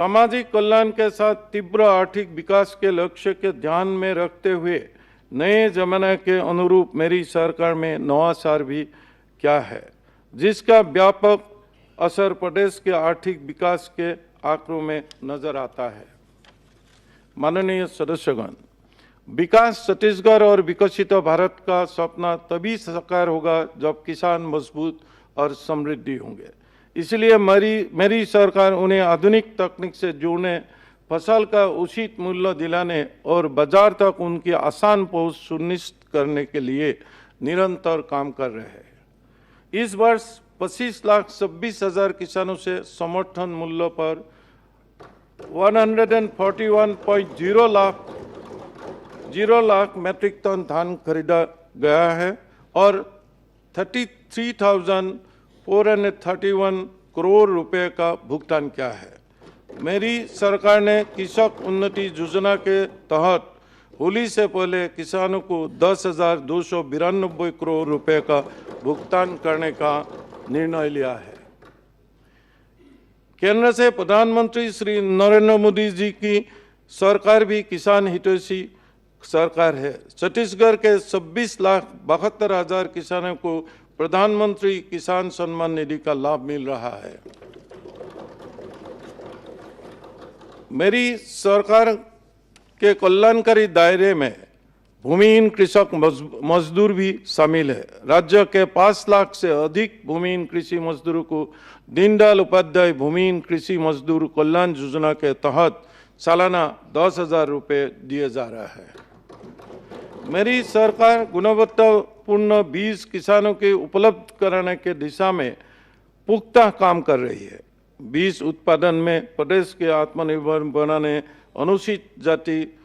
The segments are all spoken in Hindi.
सामाजिक कल्याण के साथ तीव्र आर्थिक विकास के लक्ष्य के ध्यान में रखते हुए नए जमाने के अनुरूप मेरी सरकार में नवाचार भी क्या है, जिसका व्यापक असर प्रदेश के आर्थिक विकास के आंकड़ों में नजर आता है। माननीय सदस्यगण, विकास छत्तीसगढ़ और विकसित भारत का सपना तभी साकार होगा जब किसान मजबूत और समृद्धि होंगे। इसलिए मेरी सरकार उन्हें आधुनिक तकनीक से जोड़ने, फसल का उचित मूल्य दिलाने और बाजार तक उनकी आसान पहुंच सुनिश्चित करने के लिए निरंतर काम कर रहे हैं। इस वर्ष 25,26,000 किसानों से समर्थन मूल्य पर 141.0 लाख मीट्रिक टन धान खरीदा गया है और 33,431 करोड़ रुपए का भुगतान किया है। मेरी सरकार ने कृषक उन्नति योजना के तहत होली से पहले किसानों को 10,292 करोड़ रुपए का भुगतान करने का निर्णय लिया है। केंद्र से प्रधानमंत्री श्री नरेंद्र मोदी जी की सरकार भी किसान हितैषी सरकार है। छत्तीसगढ़ के 26,72,000 किसानों को प्रधानमंत्री किसान सम्मान निधि का लाभ मिल रहा है। मेरी सरकार के कल्याणकारी दायरे में भूमिहीन कृषक मजदूर भी शामिल है। राज्य के 5 लाख से अधिक भूमिहीन कृषि मजदूरों को दीनदयाल उपाध्याय भूमिहीन कृषि मजदूर कल्याण योजना के तहत सालाना 10,000 रुपये दिए जा रहा है। मेरी सरकार गुणवत्तापूर्ण बीज किसानों के उपलब्ध कराने के दिशा में पुख्ता काम कर रही है। बीज उत्पादन में प्रदेश के आत्मनिर्भर बनाने, अनुसूचित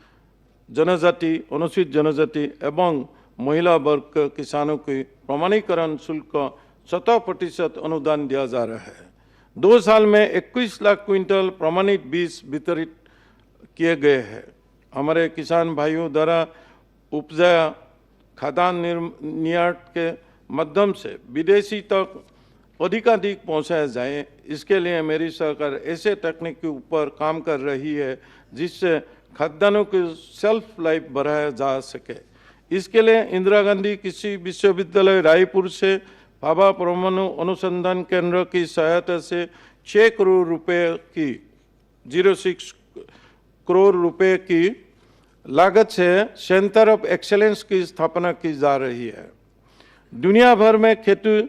जनजाति एवं महिला वर्ग के किसानों के प्रमाणीकरण शुल्क 100% अनुदान दिया जा रहा है। 2 साल में 21 लाख क्विंटल प्रमाणित बीज वितरित किए गए हैं। हमारे किसान भाइयों द्वारा उपजाया खाद्यान्न निर्यात के माध्यम से विदेशी तक अधिकाधिक पहुंचाया जाए, इसके लिए मेरी सरकार ऐसे तकनीक के ऊपर काम कर रही है जिससे खाद्यान्नों की शेल्फ लाइफ बढ़ाया जा सके। इसके लिए इंदिरा गांधी कृषि विश्वविद्यालय रायपुर से भाभा परमाणु अनुसंधान केंद्र की सहायता से 6 करोड़ रुपए की 06 करोड़ रुपए की लागत से सेंटर ऑफ एक्सेलेंस की स्थापना की जा रही है। दुनिया भर में खेती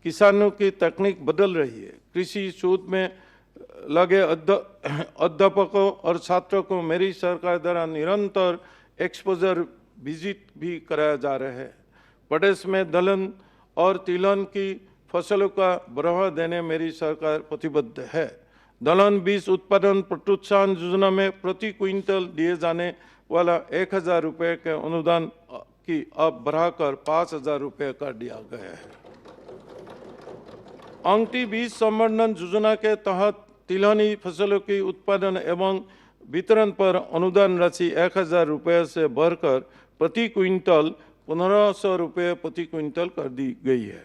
किसानों की तकनीक बदल रही है। कृषि शोध में लगे अध्यापकों और छात्रों को मेरी सरकार द्वारा निरंतर एक्सपोजर विजिट भी कराया जा रहा है। प्रदेश में दलहन और तिलहन की फसलों का बढ़ावा देने मेरी सरकार प्रतिबद्ध है। दलहन बीज उत्पादन प्रोत्साहन योजना में प्रति क्विंटल दिए जाने वाला 1,000 रुपये के अनुदान की अब बढ़ाकर 5,000 रुपये कर दिया गया है। अंगठी बीज संवर्धन योजना के तहत तिलहनी फसलों की उत्पादन एवं वितरण पर अनुदान राशि 1,000 रुपये से बढ़कर प्रति क्विंटल 1,500 रुपये प्रति क्विंटल कर दी गई है।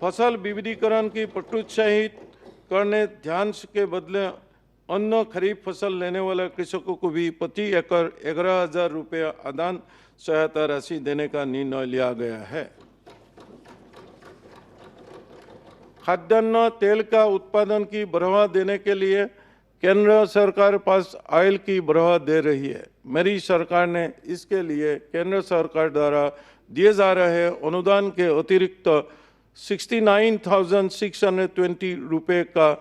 फसल विविधीकरण की प्रोत्साहित करने ध्यान के बदले अन्य खरीफ फसल लेने वाले कृषकों को भी प्रति एकड़ 11,000 रुपये अनुदान सहायता राशि देने का निर्णय लिया गया है। खाद्यान्न तेल का उत्पादन की बढ़ावा देने के लिए केंद्र सरकार पास ऑयल की बढ़ावा दे रही है। मेरी सरकार ने इसके लिए केंद्र सरकार द्वारा दिए जा रहे अनुदान के अतिरिक्त 69,620 रुपये का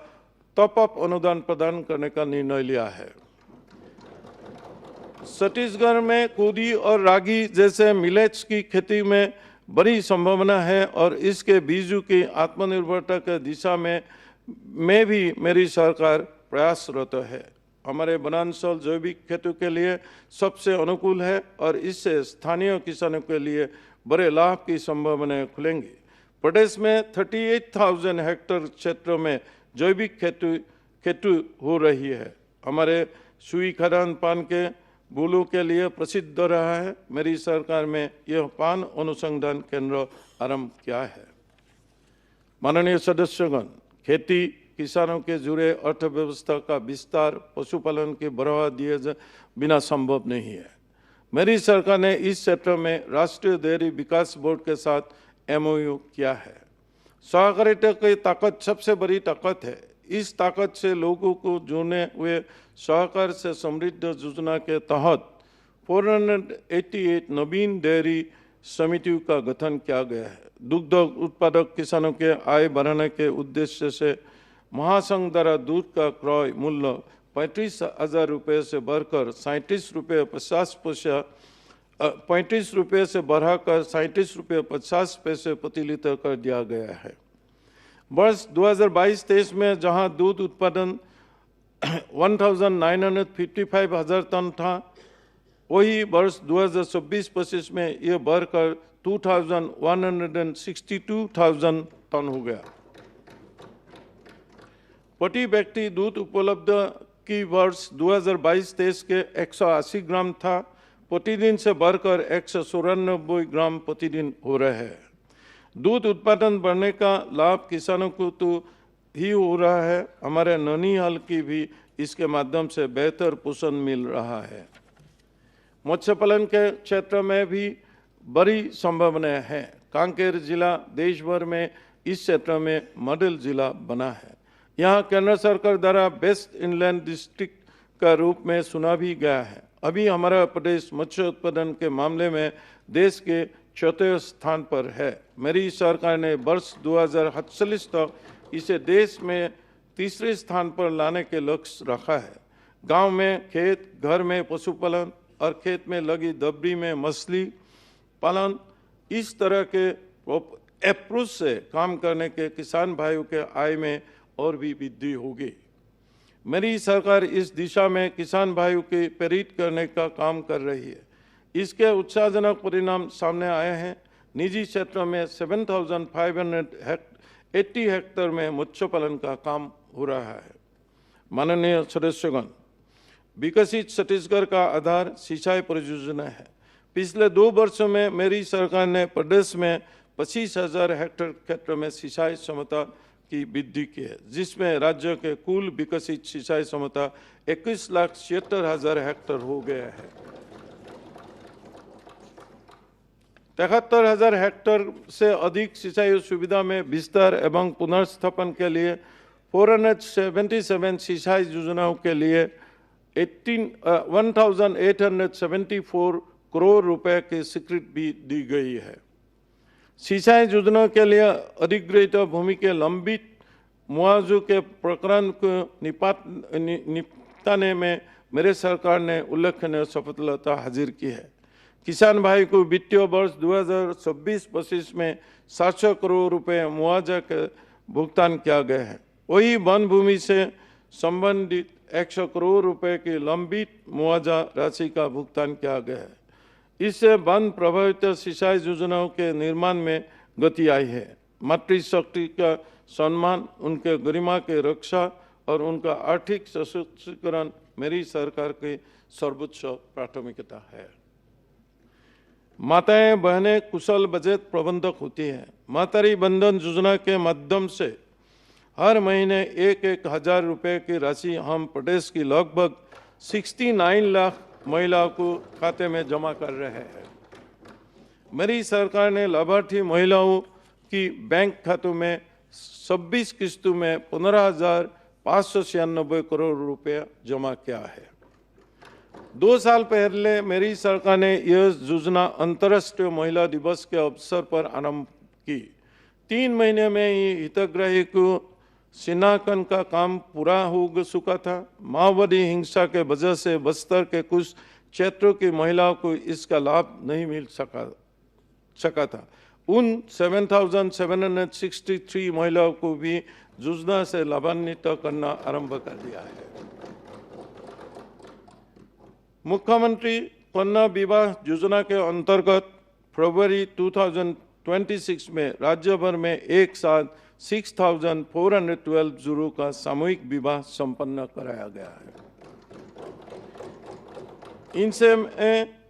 टॉपअप अनुदान प्रदान करने का निर्णय लिया है। छत्तीसगढ़ में कोदी और रागी जैसे मिलेट्स की खेती में बड़ी संभावना है और इसके बीजों की आत्मनिर्भरता के दिशा में भी मेरी सरकार प्रयासरत है। हमारे वनांचल जैविक खेती के लिए सबसे अनुकूल है और इससे स्थानीय किसानों के लिए बड़े लाभ की संभावनाएं खुलेंगी। प्रदेश में 38,000 हेक्टेयर क्षेत्रों में जैविक खेती हो रही है। हमारे सुई खदान पान के बूलों के लिए प्रसिद्ध रहा है। मेरी सरकार में यह पान अनुसंधान केंद्र आरंभ किया है। माननीय सदस्यगण, खेती किसानों के जुड़े अर्थव्यवस्था का विस्तार पशुपालन के बढ़ावा दिए बिना संभव नहीं है। मेरी सरकार ने इस क्षेत्र में राष्ट्रीय डेयरी विकास बोर्ड के साथ MOU किया है। सहकारिता की ताकत सबसे बड़ी ताकत है। इस ताकत से लोगों को जोड़ने हुए सहकार से समृद्ध योजना के तहत 488 नवीन डेयरी समितियों का गठन किया गया है। दुग्ध उत्पादक किसानों के आय बढ़ाने के उद्देश्य से महासंघ द्वारा दूध का क्रय मूल्य 35,000 रुपये से बढ़कर 37 रुपये 50 पैसे 35 रुपये से बढ़ाकर 37 रुपये 50 पैसे प्रति लीटर कर दिया गया है। वर्ष 2022-23 में जहां दूध उत्पादन 1,955,000 टन था, वही वर्ष 2026-25 में यह बढ़कर 2,162,000 टन हो गया। प्रति व्यक्ति दूध उपलब्ध की वर्ष 2022-23 के 180 ग्राम था, प्रतिदिन से बढ़कर 194 ग्राम प्रतिदिन हो रहे हैं। दूध उत्पादन बढ़ने का लाभ किसानों को तो ही हो रहा है, हमारे ननिहाल की भी इसके माध्यम से बेहतर पोषण मिल रहा है। मत्स्य पालन के क्षेत्र में भी बड़ी संभावनाएं हैं। कांकेर जिला देश भर में इस क्षेत्र में मॉडल जिला बना है। यहाँ केंद्र सरकार द्वारा बेस्ट इनलैंड डिस्ट्रिक्ट का रूप में चुना भी गया है। अभी हमारा प्रदेश मत्स्य उत्पादन के मामले में देश के चौथे स्थान पर है। मेरी सरकार ने वर्ष 2048 तक इसे देश में तीसरे स्थान पर लाने के लक्ष्य रखा है। गांव में खेत, घर में पशुपालन और खेत में लगी दबरी में मछली पालन, इस तरह के अप्रोच से काम करने के किसान भाइयों के आय में और भी वृद्धि होगी। मेरी सरकार इस दिशा में किसान भाइयों को प्रेरित करने का काम कर रही है। इसके उत्साहजनक परिणाम सामने आए हैं। निजी क्षेत्र में 7,580 हेक्टेयर में मत्स्य पालन का काम हो रहा है। माननीय सदस्यगण, विकसित छत्तीसगढ़ का आधार सिंचाई परियोजना है। पिछले 2 वर्षों में मेरी सरकार ने प्रदेश में 25,000 हेक्टेयर क्षेत्र में सिंचाई क्षमता की वृद्धि की है, जिसमें राज्य के कुल विकसित सिंचाई क्षमता 21,76,000 हेक्टेयर हो गया है। 73,000 हेक्टेयर से अधिक सिंचाई सुविधा में विस्तार एवं पुनर्स्थापन के लिए 477 सिंचाई योजनाओं के लिए 1,874 करोड़ रुपए की स्वीकृति भी दी गई है। सिंचाई योजना के लिए अधिग्रहित भूमि के लंबित मुआवजे के प्रकरण को निपटाने में मेरे सरकार ने उल्लेखनीय सफलता हासिल की है। किसान भाई को वित्तीय वर्ष 2026-25 में 700 करोड़ रुपए मुआवजा के भुगतान किया गया है। वही वन भूमि से संबंधित 100 करोड़ रुपए की लंबित मुआवजा राशि का भुगतान किया गया है। इससे वन प्रभावित सिंचाई योजनाओं के निर्माण में गति आई है। मातृशक्ति का सम्मान, उनके गरिमा की रक्षा और उनका आर्थिक सशक्तिकरण मेरी सरकार की सर्वोच्च प्राथमिकता है। माताएं बहनें कुशल बजट प्रबंधक होती हैं। मातृ बंधन योजना के माध्यम से हर महीने 1,000 रुपये की राशि हम प्रदेश की लगभग 69 लाख महिलाओं को खाते में जमा कर रहे हैं। मेरी सरकार ने लाभार्थी महिलाओं की बैंक खातों में 26 किस्तों में 15,596 करोड़ रुपया जमा किया है। 2 साल पहले मेरी सरकार ने यह योजना अंतर्राष्ट्रीय महिला दिवस के अवसर पर आरंभ की। 3 महीने में ही हितग्राही को चिन्हांकन का काम पूरा हो चुका था। माओवादी हिंसा के वजह से बस्तर के कुछ क्षेत्रों की महिलाओं को इसका लाभ नहीं मिल सका था। उन 7,763 महिलाओं को भी योजना से लाभान्वित करना आरंभ कर दिया है। मुख्यमंत्री कन्या विवाह योजना के अंतर्गत फरवरी 2026 में राज्य भर में एक साथ 6,412 जोड़ों का सामूहिक विवाह संपन्न कराया गया है। इनसे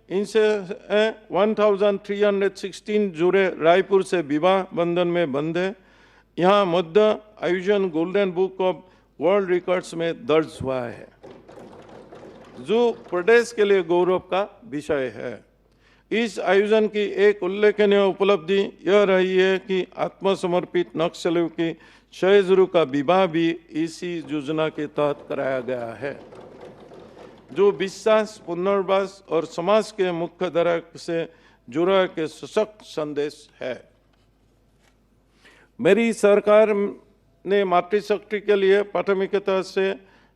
1,316 जोड़े रायपुर से विवाह बंधन में बंधे। यहाँ मध्य आयोजन golden book of world records में दर्ज हुआ है, जो प्रदेश के लिए गौरव का विषय है। इस आयोजन की एक उल्लेखनीय उपलब्धि यह रही है कि आत्मसमर्पित नक्सलियों की शहीदों का विवाह भी इसी योजना के तहत कराया गया है, जो विश्वास, पुनर्वास और समाज के मुख्य धारा से जुड़ा के सशक्त संदेश है। मेरी सरकार ने मातृशक्ति के लिए प्राथमिकता से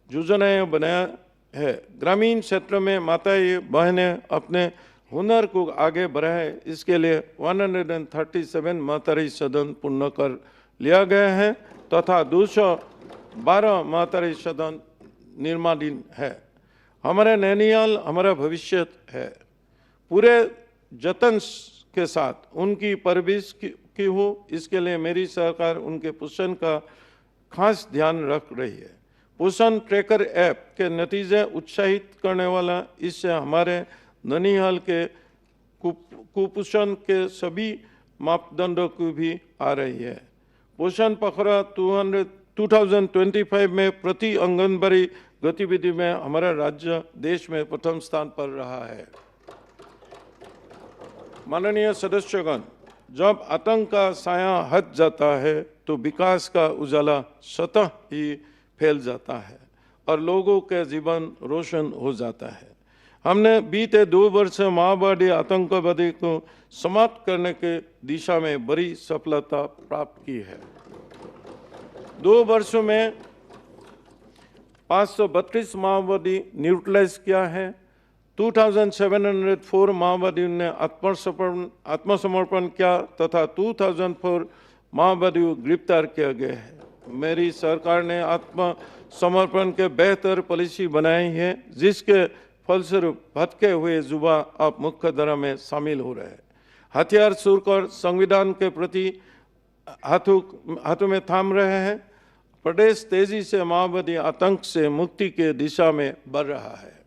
योजनाएं बनाया है। ग्रामीण क्षेत्र में माताएं बहनें अपने हुनर को आगे बढ़ाए, इसके लिए 137 मातृ सदन पूर्ण कर लिया गया है तथा 212 मातृ सदन निर्माणाधीन है। हमारा नैनीताल हमारा भविष्य है। पूरे जतन के साथ उनकी परवरिश की हो, इसके लिए मेरी सरकार उनके पोषण का खास ध्यान रख रही है। पोषण ट्रैकर ऐप के नतीजे उत्साहित करने वाला, इससे हमारे ननिहाल के कुपोषण के सभी मापदंडों को भी आ रही है। पोषण पखवाड़ा 2025 में प्रति आंगनबाड़ी गतिविधि में हमारा राज्य देश में प्रथम स्थान पर रहा है। माननीय सदस्यगण, जब आतंक का साया हट जाता है तो विकास का उजाला स्वतः ही फैल जाता है और लोगों के जीवन रोशन हो जाता है। हमने बीते 2 वर्ष से माओवादी आतंकवादी को समाप्त करने के दिशा में बड़ी सफलता प्राप्त की है। 2 वर्षों में 532 माओवादी न्यूट्रलाइज किया है। 2704 माओवादियों ने आत्मसमर्पण किया तथा 2004 माओवादी को गिरफ्तार किया गया है। मेरी सरकार ने आत्मसमर्पण के बेहतर पॉलिसी बनाई है, जिसके फलस्वरूप भटके हुए युवा अब मुख्य धारा में शामिल हो रहे हैं। हथियार छोड़कर संविधान के प्रति हाथों में थाम रहे हैं। प्रदेश तेजी से माओवादी आतंक से मुक्ति के दिशा में बढ़ रहा है।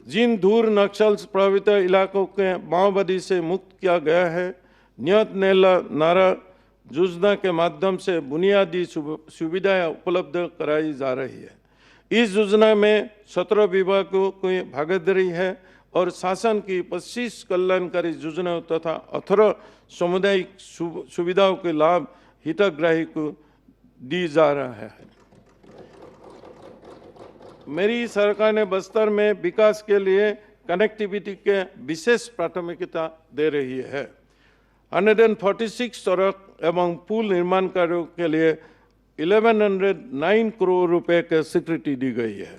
जिन दूर नक्सल प्रभावित इलाकों के माओवादी से मुक्त किया गया है, नियत नेला नारा योजना के माध्यम से बुनियादी सुविधाएं उपलब्ध कराई जा रही है। इस योजना में 17 विभागों की भागीदारी है और शासन की 25 कल्याणकारी योजनाओं तथा 18 सामुदायिक सुविधाओं के लाभ हितग्राही को दी जा रहा है। मेरी सरकार ने बस्तर में विकास के लिए कनेक्टिविटी के विशेष प्राथमिकता दे रही है। 146 सड़क एवं पुल निर्माण कार्यों के लिए 1109 करोड़ रुपए की स्वीकृति दी गई है।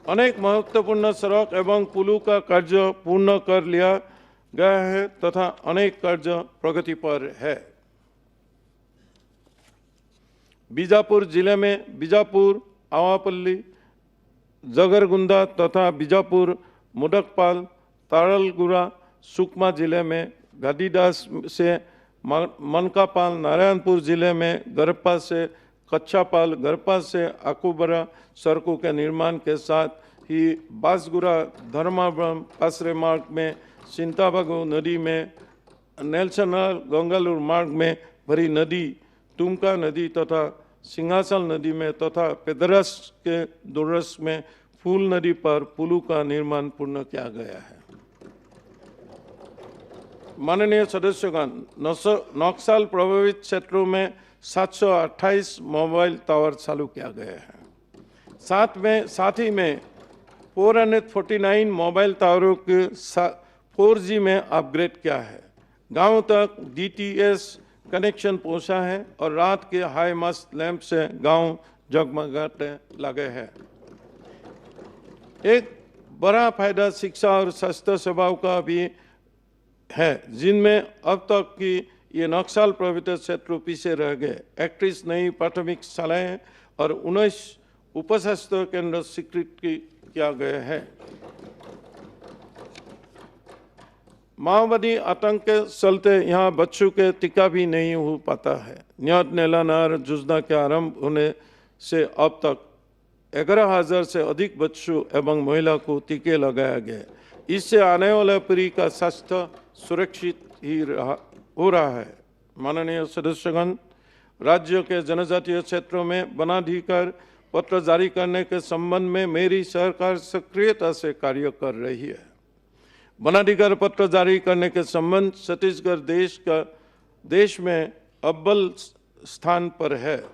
अनेक महत्वपूर्ण सड़क एवं पुलों का कार्य पूर्ण कर लिया गया है तथा अनेक कार्य प्रगति पर है। बीजापुर जिले में बीजापुर, आवापल्ली, जगरगुंडा तथा बीजापुर, मुडकपाल, तारलगुड़ा, सुकमा जिले में गादीदास से मनकापाल, नारायणपुर जिले में गरपा से कच्चापाल, गरपा से आकुबरा सड़कों के निर्माण के साथ ही बांसगुड़ा धर्मावरम आश्रय मार्ग में, सिंताबागो नदी में, नेल्सनल गंगालूर मार्ग में भरी नदी, तुमका नदी तथा सिंहासल नदी में तथा पेदरस के दोरस में फूल नदी पर पुलों का निर्माण पूर्ण किया गया है। माननीय सदस्यगण, नक्सल प्रभावित क्षेत्रों में 728 मोबाइल टावर चालू किया गया है। साथ ही में 449 मोबाइल टावरों के 4G में अपग्रेड किया है। गांव तक DTS कनेक्शन पहुंचा है और रात के हाई मस्त लैंप से गांव जगमगाने लगे हैं। एक बड़ा फायदा शिक्षा और स्वास्थ्य सेवाओं का भी है, जिनमें अब तक की ये नक्सल प्रभावित क्षेत्र पीछे रह गए। 31 नई प्राथमिक शालाएं और 19 उपस्वास्थ्य केंद्र स्वीकृत किया गया है। माओवादी आतंक के चलते यहाँ बच्चों के टीका भी नहीं हो पाता है। नियत नेला नार योजना के आरंभ होने से अब तक 11,000 से अधिक बच्चों एवं महिला को टीके लगाया गया। इससे आने वाला पीढ़ी का स्वास्थ्य सुरक्षित ही हो रहा है। माननीय सदस्यगण, राज्य के जनजातीय क्षेत्रों में वनाधिकार पत्र जारी करने के संबंध में मेरी सरकार सक्रियता से कार्य कर रही है। वनाधिकार पत्र जारी करने के संबंध छत्तीसगढ़ देश में अव्वल स्थान पर है।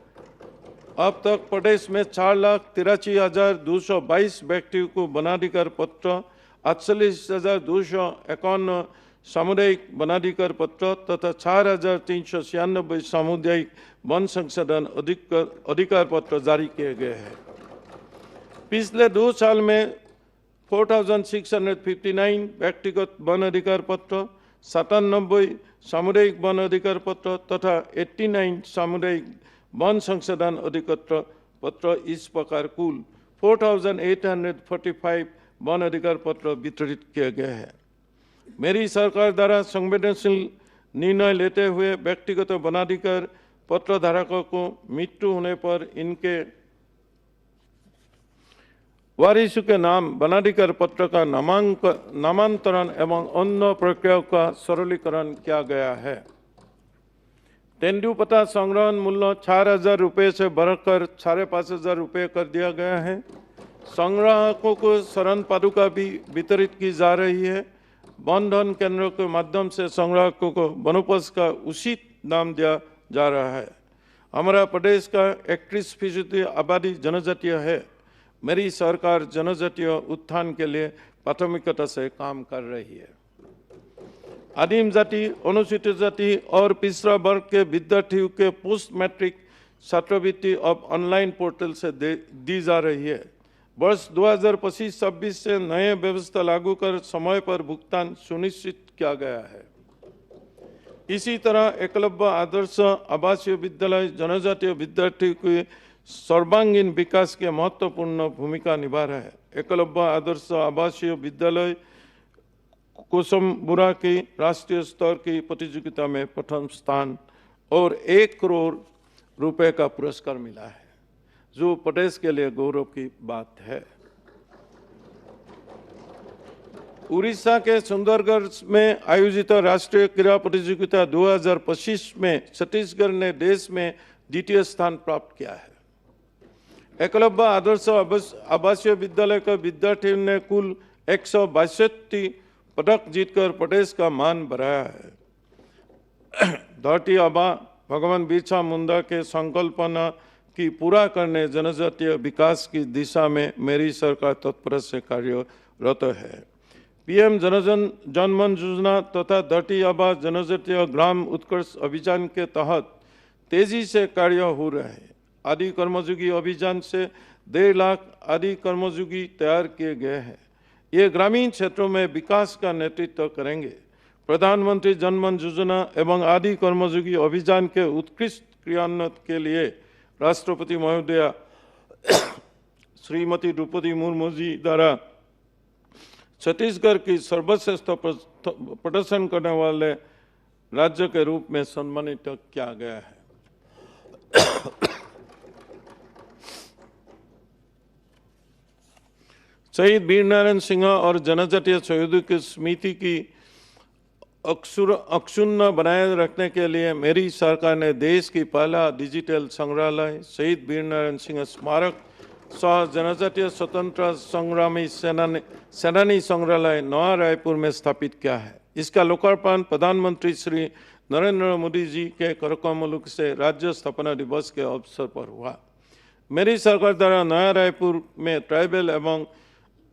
अब तक प्रदेश में 4,83,222 व्यक्तियों को वनाधिकार पत्र, 48,251 सामुदायिक वनाधिकार पत्र तथा 4,396 सामुदायिक वन संशोधन अधिकार पत्र जारी किए गए हैं। पिछले 2 साल में 4,659 व्यक्तिगत वन अधिकार पत्र, 97 सामुदायिक वन अधिकार पत्र तथा 89 सामुदायिक वन संशोधन अधिकार पत्र, इस प्रकार कुल 4,845 वन अधिकार पत्र वितरित किए गए हैं। मेरी सरकार द्वारा संवेदनशील निर्णय लेते हुए व्यक्तिगत वनाधिकार पत्र धारकों को मृत्यु होने पर इनके वारिसों के नाम वनाधिकार पत्र का नामांतरण एवं अन्य प्रक्रियाओं का सरलीकरण किया गया है। तेंदुपत्ता संग्रहण मूल्य 4,000 रुपये से बढ़कर 5,500 रुपये कर दिया गया है। संग्राहकों को शरण पादुका भी वितरित की जा रही है। वन धन केंद्रों के माध्यम से संग्राहकों को वनोपज का उचित दाम दिया जा रहा है। हमारा प्रदेश का 31% आबादी जनजातीय है। मेरी सरकार जनजातीय उत्थान के लिए प्राथमिकता से काम कर रही है। आदिम जाति, अनुसूचित जाति और पिछड़ा वर्ग के विद्यार्थियों के पोस्ट मैट्रिक छात्रवृत्ति अब ऑनलाइन पोर्टल से दी जा रही है। वर्ष 2025-26 से नए व्यवस्था लागू कर समय पर भुगतान सुनिश्चित किया गया है। इसी तरह एकलव्य आदर्श आवासीय विद्यालय जनजातीय विद्यार्थियों के सर्वांगीण विकास के महत्वपूर्ण भूमिका निभा रहा है। एकलव्य आदर्श आवासीय विद्यालय कोसमबुरा की राष्ट्रीय स्तर की प्रतियोगिता में प्रथम स्थान और 1 करोड़ रुपए का पुरस्कार मिला है, जो प्रदेश के लिए गौरव की बात है। उड़ीसा के सुंदरगढ़ में आयोजित राष्ट्रीय क्रीड़ा प्रतियोगिता 2025 में छत्तीसगढ़ ने देश में द्वितीय स्थान प्राप्त किया है। एकलव्य आदर्श आवासीय विद्यालय के विद्यार्थियों ने कुल 162 पदक जीतकर प्रदेश का मान बढ़ाया है। धरती आबा भगवान बिरसा मुंडा के संकल्पना की पूरा करने जनजातीय विकास की दिशा में मेरी सरकार तत्पर से कार्यरत है। पीएम जनमन योजना तथा धरती आबा जनजातीय ग्राम उत्कर्ष अभियान के तहत तेजी से कार्य हो रहे हैं। आदि कर्मयोगी अभियान से 1.5 लाख आदि कर्मयोगी तैयार किए गए हैं। ये ग्रामीण क्षेत्रों में विकास का नेतृत्व करेंगे। प्रधानमंत्री जनमन योजना एवं आदि कर्मयोगी अभियान के उत्कृष्ट क्रियान्वयन के लिए राष्ट्रपति महोदया श्रीमती द्रौपदी मुर्मू जी द्वारा छत्तीसगढ़ की सर्वश्रेष्ठ प्रदर्शन करने वाले राज्य के रूप में सम्मानित किया गया है। शहीद वीरनारायण सिंह और जनजातीय शहीदों की स्मृति की अक्षुण्ण बनाए रखने के लिए मेरी सरकार ने देश की पहला डिजिटल संग्रहालय शहीद वीरनारायण सिंह स्मारक सह जनजातीय स्वतंत्रता संग्रामी सेनानी संग्रहालय नया रायपुर में स्थापित किया है। इसका लोकार्पण प्रधानमंत्री श्री नरेंद्र मोदी जी के करकमल से राज्य स्थापना दिवस के अवसर पर हुआ। मेरी सरकार द्वारा नया रायपुर में ट्राइबल एवं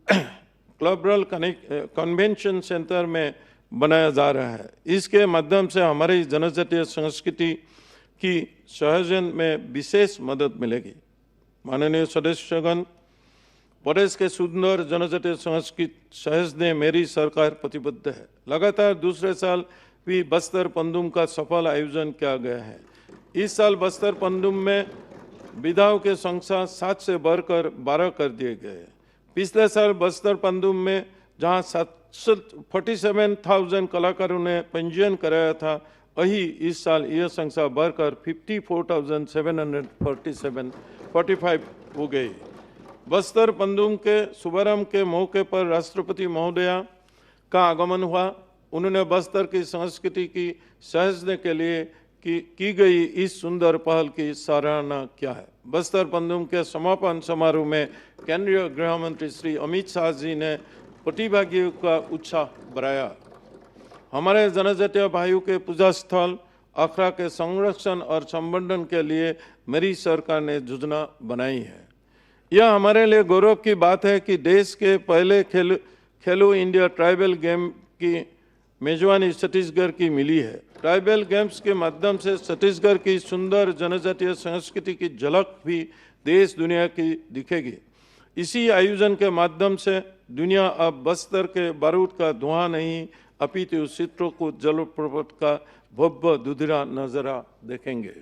क्लबरल कन्वेंशन सेंटर में बनाया जा रहा है। इसके माध्यम से हमारी जनजातीय संस्कृति की सहजन में विशेष मदद मिलेगी। माननीय सदस्यगण, प्रदेश के सुंदर जनजातीय संस्कृति सहजने मेरी सरकार प्रतिबद्ध है। लगातार दूसरे साल भी बस्तर पंदुम का सफल आयोजन किया गया है। इस साल बस्तर पंदुम में विधाओं के संख्या 7 से बढ़कर 12 कर दिए गए। पिछले साल बस्तर पंदुम में जहां 47,000 कलाकारों ने पंजीयन कराया था, वही इस साल यह संख्या बढ़कर 54,745 हो गई। बस्तर पंदुम के शुभारंभ के मौके पर राष्ट्रपति महोदया का आगमन हुआ। उन्होंने बस्तर की संस्कृति की सहजने के लिए की गई इस सुंदर पहल की सराहना किया है। बस्तर पंदुम के समापन समारोह में केंद्रीय गृह मंत्री श्री अमित शाह जी ने प्रतिभागियों का उत्साह बढ़ाया। हमारे जनजातीय भाइयों के पूजा स्थल अखड़ा के संरक्षण और संवर्धन के लिए मेरी सरकार ने योजना बनाई है। यह हमारे लिए गौरव की बात है कि देश के पहले खेलो इंडिया ट्राइबल गेम की मेजबानी छत्तीसगढ़ की मिली है। ट्राइबल गेम्स के माध्यम से छत्तीसगढ़ की सुंदर जनजातीय संस्कृति की झलक भी देश दुनिया की दिखेगी। इसी आयोजन के माध्यम से दुनिया अब बस्तर के बारूद का धुआं नहीं अपितु चित्रकूट जलप्रपात का भव्य दुधिरा नजारा देखेंगे।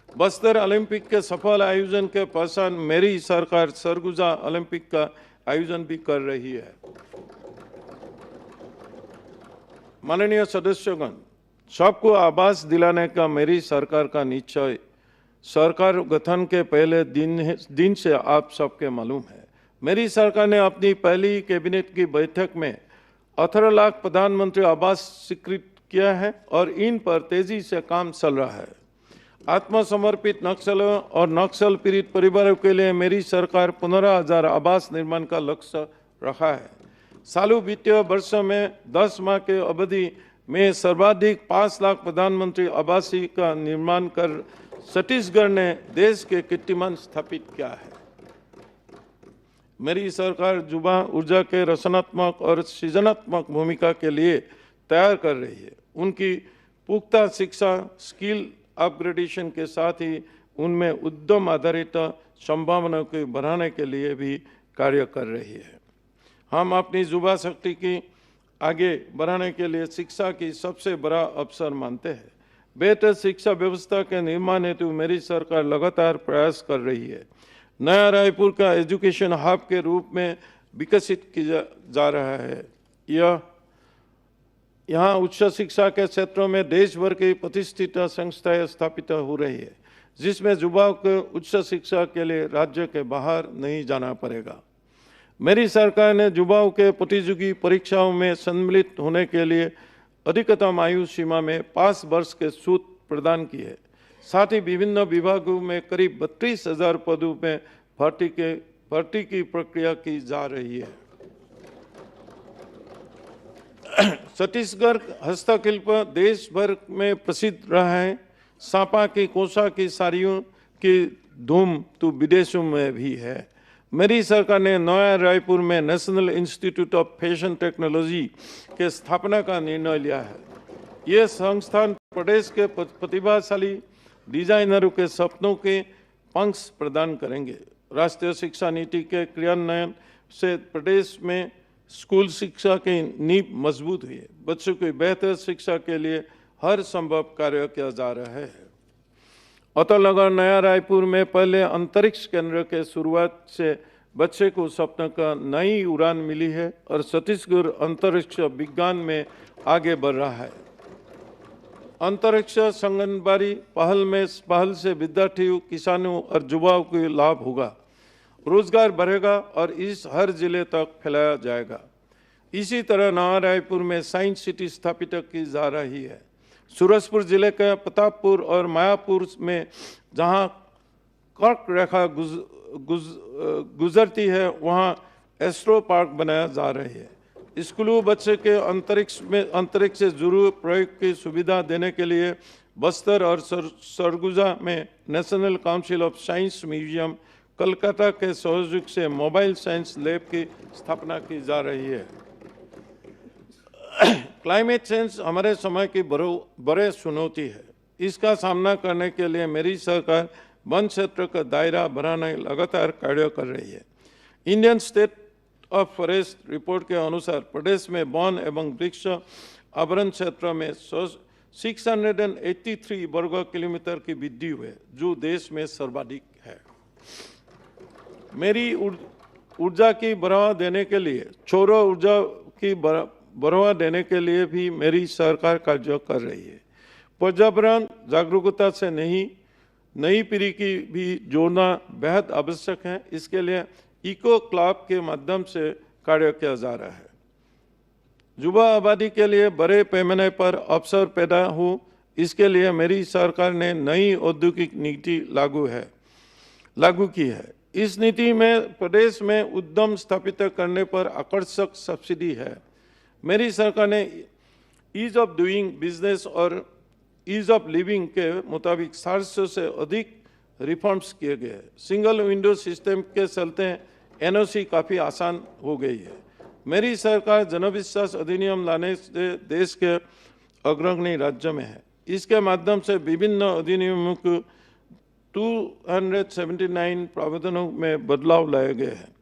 बस्तर ओलंपिक के सफल आयोजन के पश्चात मेरी सरकार सरगुजा ओलंपिक का आयोजन भी कर रही है। माननीय सदस्यगण, सबको आवास दिलाने का मेरी सरकार का निश्चय सरकार गठन के पहले दिन से आप सबके मालूम है। मेरी सरकार ने अपनी पहली कैबिनेट की बैठक में 18 लाख प्रधानमंत्री आवास स्वीकृत किया है और इन पर तेजी से काम चल रहा है। आत्मसमर्पित नक्सलों और नक्सल पीड़ित परिवारों के लिए मेरी सरकार 15,000 आवास निर्माण का लक्ष्य रखा है। चालू वित्तीय वर्ष में 10 माह के अवधि में सर्वाधिक 5 लाख प्रधानमंत्री आवासीय का निर्माण कर छत्तीसगढ़ ने देश के कीर्तिमान स्थापित किया है। मेरी सरकार युवा ऊर्जा के रचनात्मक और सृजनात्मक भूमिका के लिए तैयार कर रही है। उनकी पुख्ता शिक्षा, स्किल अपग्रेडेशन के साथ ही उनमें उद्यम आधारित संभावनाओं को बढ़ाने के लिए भी कार्य कर रही है। हम अपनी युवा शक्ति की आगे बढ़ाने के लिए शिक्षा की सबसे बड़ा अवसर मानते हैं। बेहतर शिक्षा व्यवस्था के निर्माण हेतु मेरी सरकार लगातार प्रयास कर रही है। नया रायपुर का एजुकेशन हब के रूप में विकसित किया जा रहा है। यहाँ उच्च शिक्षा के क्षेत्रों में देश भर की प्रतिष्ठित संस्थाएं स्थापित हो रही है, जिसमें युवाओं को उच्च शिक्षा के लिए राज्य के बाहर नहीं जाना पड़ेगा। मेरी सरकार ने युवाओं के प्रतियोगी परीक्षाओं में सम्मिलित होने के लिए अधिकतम आयु सीमा में 5 वर्ष के छूट प्रदान की है। साथ ही विभिन्न विभागों में करीब 32,000 पदों में भर्ती की प्रक्रिया की जा रही है। छत्तीसगढ़ हस्तशिल्प देश भर में प्रसिद्ध रहा है। सांपा की कोसा की साड़ियों की धूम तो विदेशों में भी है। मेरी सरकार ने नया रायपुर में national institute of fashion technology के स्थापना का निर्णय लिया है। यह संस्थान प्रदेश के प्रतिभाशाली डिजाइनरों के सपनों के पंख प्रदान करेंगे। राष्ट्रीय शिक्षा नीति के क्रियान्वयन से प्रदेश में स्कूल शिक्षा की नींव मजबूत हुई है। बच्चों की बेहतर शिक्षा के लिए हर संभव कार्य किया जा रहा है। अतल नगर नया रायपुर में पहले अंतरिक्ष केंद्र के शुरुआत से बच्चे को सपने का नई उड़ान मिली है और छत्तीसगढ़ अंतरिक्ष विज्ञान में आगे बढ़ रहा है। अंतरिक्ष संगनबाड़ी पहल से विद्यार्थियों, किसानों और युवाओं को लाभ होगा, रोजगार बढ़ेगा और इस हर जिले तक फैलाया जाएगा। इसी तरह नया रायपुर में साइंस सिटी स्थापित की जा रही है। सूरजपुर जिले के प्रतापपुर और मायापुर में जहां कर्क रेखा गुजरती है, वहां एस्ट्रो पार्क बनाया जा रही है। स्कूलों बच्चे के अंतरिक्ष से जुड़े प्रयोग की सुविधा देने के लिए बस्तर और सरगुजा में national council of science museum Calcutta के सहयोग से मोबाइल साइंस लैब की स्थापना की जा रही है। क्लाइमेट चेंज हमारे समय की बड़े चुनौती है। इसका सामना करने के लिए मेरी सरकार वन क्षेत्र का दायरा बढ़ाने लगातार कार्य कर रही है। Indian state of forest report के अनुसार प्रदेश में वन एवं वृक्ष आवरण क्षेत्र में 683 वर्ग किलोमीटर की वृद्धि हुई, जो देश में सर्वाधिक है। मेरी ऊर्जा की बढ़ावा देने के लिए, सौर ऊर्जा की बढ़ावा देने के लिए भी मेरी सरकार कार्य कर रही है। पर्यावरण जागरूकता से नई पीढ़ी की भी जोड़ना बेहद आवश्यक है। इसके लिए इको क्लब के माध्यम से कार्य किया जा रहा है। युवा आबादी के लिए बड़े पैमाने पर अवसर पैदा हो, इसके लिए मेरी सरकार ने नई औद्योगिक नीति लागू की है। इस नीति में प्रदेश में उद्यम स्थापित करने पर आकर्षक सब्सिडी है। मेरी सरकार ने ईज ऑफ डूइंग बिजनेस और ईज ऑफ लिविंग के मुताबिक 700 से अधिक रिफॉर्म्स किए गए। सिंगल विंडो सिस्टम के चलते एनओसी काफ़ी आसान हो गई है। मेरी सरकार जनविश्वास अधिनियम लाने से देश के अग्रणी राज्य में है। इसके माध्यम से विभिन्न अधिनियमों को 279 प्रावधानों में बदलाव लाए गए हैं।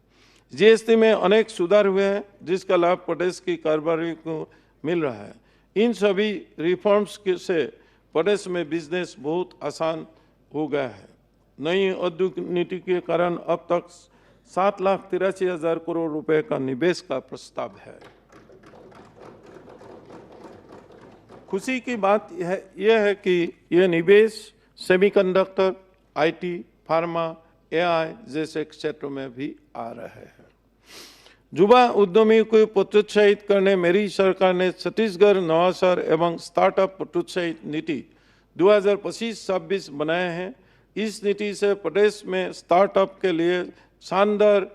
जीएसटी में अनेक सुधार हुए हैं, जिसका लाभ प्रदेश की कारोबारी को मिल रहा है। इन सभी रिफॉर्म्स से प्रदेश में बिजनेस बहुत आसान हो गया है। नई औद्योगिक नीति के कारण अब तक 7,83,000 करोड़ रुपए का निवेश का प्रस्ताव है। खुशी की बात यह है कि यह निवेश सेमीकंडक्टर, आईटी, फार्मा, एआई जैसे क्षेत्रों में भी आ रहे हैं। युवा उद्यमियों को प्रोत्साहित करने मेरी सरकार ने छत्तीसगढ़ नवाचार एवं स्टार्टअप प्रोत्साहित नीति 2025-26 बनाए हैं। इस नीति से प्रदेश में स्टार्टअप के लिए शानदार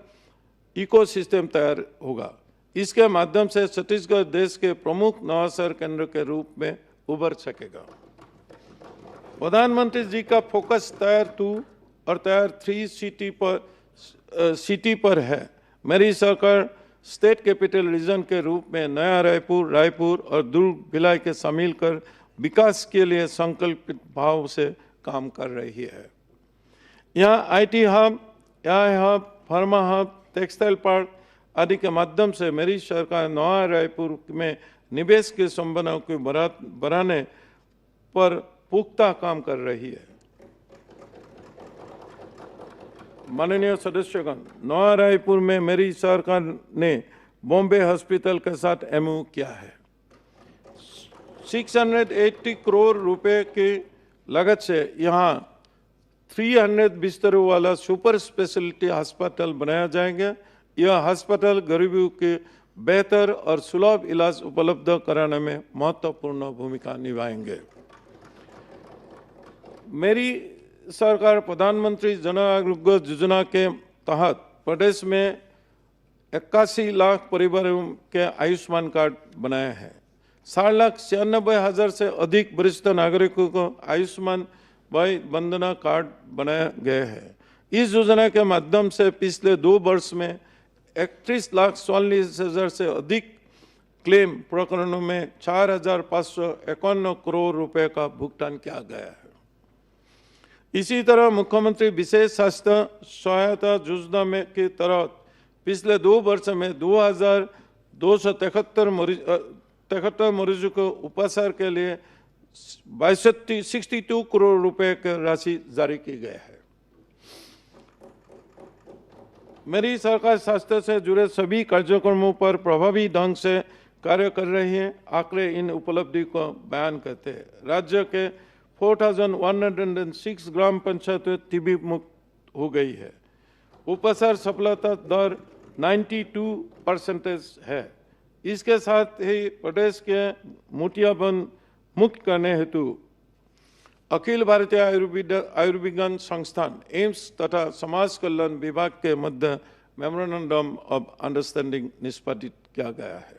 इकोसिस्टम तैयार होगा। इसके माध्यम से छत्तीसगढ़ देश के प्रमुख नवाचार केंद्र के रूप में उभर सकेगा। प्रधानमंत्री जी का फोकस टायर 2 और टायर 3 सिटी पर है। मेरी सरकार स्टेट कैपिटल रीजन के रूप में नया रायपुर और दुर्ग भिलाई के शामिल कर विकास के लिए संकल्पित भाव से काम कर रही है। यहाँ IT hub, AI hub, pharma hub, textile park आदि के माध्यम से मेरी सरकार नया रायपुर में निवेश की संभावना को बढ़ाने पर पुख्ता काम कर रही है। माननीय सदस्यगण, नया रायपुर में मेरी सरकार ने बॉम्बे हॉस्पिटल के साथ एमओयू किया है। 680 करोड़ रुपए की लागत से यहाँ 300 बिस्तरों वाला सुपर स्पेशलिटी अस्पताल बनाया जाएगा। यह अस्पताल गरीबों के बेहतर और सुलभ इलाज उपलब्ध कराने में महत्वपूर्ण भूमिका निभाएंगे। मेरी सरकार प्रधानमंत्री जन आरोग्य योजना के तहत प्रदेश में 81 लाख परिवारों के आयुष्मान कार्ड बनाए हैं। 7,96,000 से अधिक वरिष्ठ नागरिकों को आयुष्मान भाई वंदना कार्ड बनाए गए हैं। इस योजना के माध्यम से पिछले 2 वर्ष में 31,44,000 से अधिक क्लेम प्रकरणों में 4,551 करोड़ रुपए का भुगतान किया गया है। इसी तरह मुख्यमंत्री विशेष स्वास्थ्य सहायता योजना में की तरह पिछले 2 वर्ष में 2,273 मरीजों को उपचार के लिए 62 करोड़ रुपए की राशि जारी की गई है। मेरी सरकार स्वास्थ्य से जुड़े सभी कार्यक्रमों पर प्रभावी ढंग से कार्य कर रही है। आंकड़े इन उपलब्धि को बयान करते हैं। राज्य के 4,106 ग्राम पंचायतें टीबी मुक्त हो गई है। उपचार सफलता दर 92% है। इसके साथ ही प्रदेश के मोतियाबिंद मुक्त करने हेतु अखिल भारतीय आयुर्विज्ञान संस्थान एम्स तथा समाज कल्याण विभाग के मध्य मेमोरेंडम ऑफ अंडरस्टैंडिंग निष्पादित किया गया है।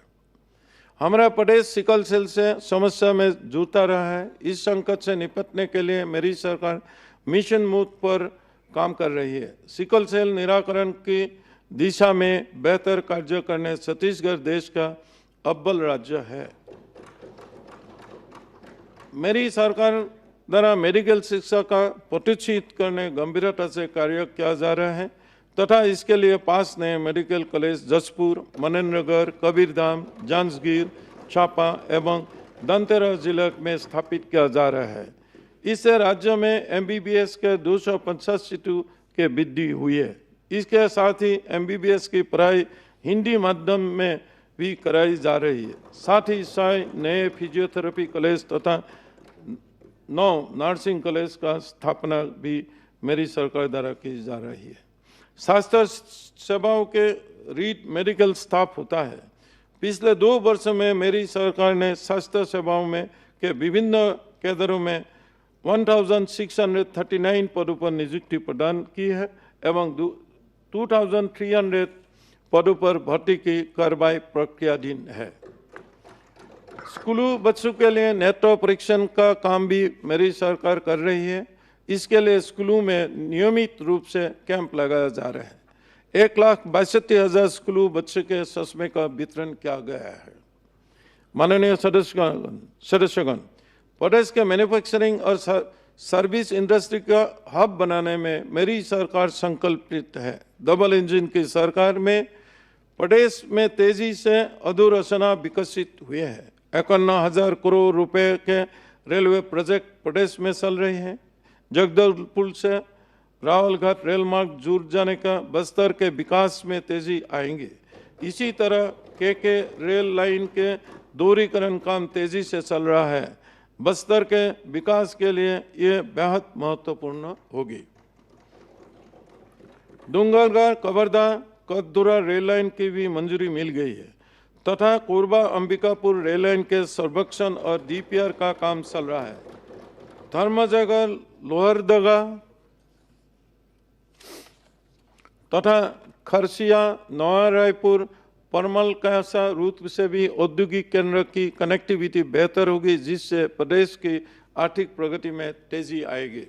हमारा प्रदेश सिकल सेल से समस्या में जूझता रहा है। इस संकट से निपटने के लिए मेरी सरकार मिशन मोड पर काम कर रही है। सिकल सेल निराकरण की दिशा में बेहतर कार्य करने छत्तीसगढ़ देश का अव्वल राज्य है। मेरी सरकार द्वारा मेडिकल शिक्षा का प्रोत्साहित करने गंभीरता से कार्य किया जा रहा है तथा इसके लिए 5 नए मेडिकल कॉलेज जसपुर, मनेन्द्रगढ़, कबीरधाम, जांजगीर, चांपा एवं दंतेवाड़ा जिले में स्थापित किया जा रहा है। इससे राज्य में एमबीबीएस के 250 सीटों के वृद्धि हुई है। इसके साथ ही एमबीबीएस की पढ़ाई हिंदी माध्यम में भी कराई जा रही है। साथ ही 6 नए फिजियोथेरेपी कॉलेज तथा 9 नर्सिंग कॉलेज का स्थापना भी मेरी सरकार द्वारा की जा रही है। स्वास्थ्य सेवाओं के रीड मेडिकल स्टाफ होता है। पिछले 2 वर्ष में मेरी सरकार ने स्वास्थ्य सेवाओं में के विभिन्न केडरों में 1639 पदों पर नियुक्ति प्रदान की है एवं 2300 पदों पर भर्ती की कार्रवाई प्रक्रियाधीन है। स्कूली बच्चों के लिए नेत्र परीक्षण का काम भी मेरी सरकार कर रही है। इसके लिए स्कूलों में नियमित रूप से कैंप लगाया जा रहा है। 1,62,000 स्कूली बच्चों के चश्मे का वितरण किया गया है। माननीय सदस्यगण, प्रदेश के मैन्युफैक्चरिंग और सर्विस इंडस्ट्री का हब बनाने में मेरी सरकार संकल्पित है। डबल इंजन की सरकार में प्रदेश में तेजी से अधोरचना विकसित हुए हैं। 51,000 करोड़ रुपए के रेलवे प्रोजेक्ट प्रदेश में चल रहे हैं। जगदलपुर से रावलघाट रेल मार्ग जुड़ जाने का बस्तर के विकास में तेजी आएंगे। इसी तरह के रेल लाइन के दोहरीकरण काम तेजी से चल रहा है। बस्तर के विकास के लिए ये बेहद महत्वपूर्ण होगी। डूंगरगढ़ कवर्धा कददुरा रेल लाइन की भी मंजूरी मिल गई है तथा कोरबा अंबिकापुर रेल लाइन के सर्वेक्षण और डीपीआर का काम चल रहा है। धर्मजयगढ़ लोहरदगा तथा खरसिया नवा रायपुर परमल कैसा रूट से भी औद्योगिक केंद्र की कनेक्टिविटी बेहतर होगी, जिससे प्रदेश की आर्थिक प्रगति में तेजी आएगी।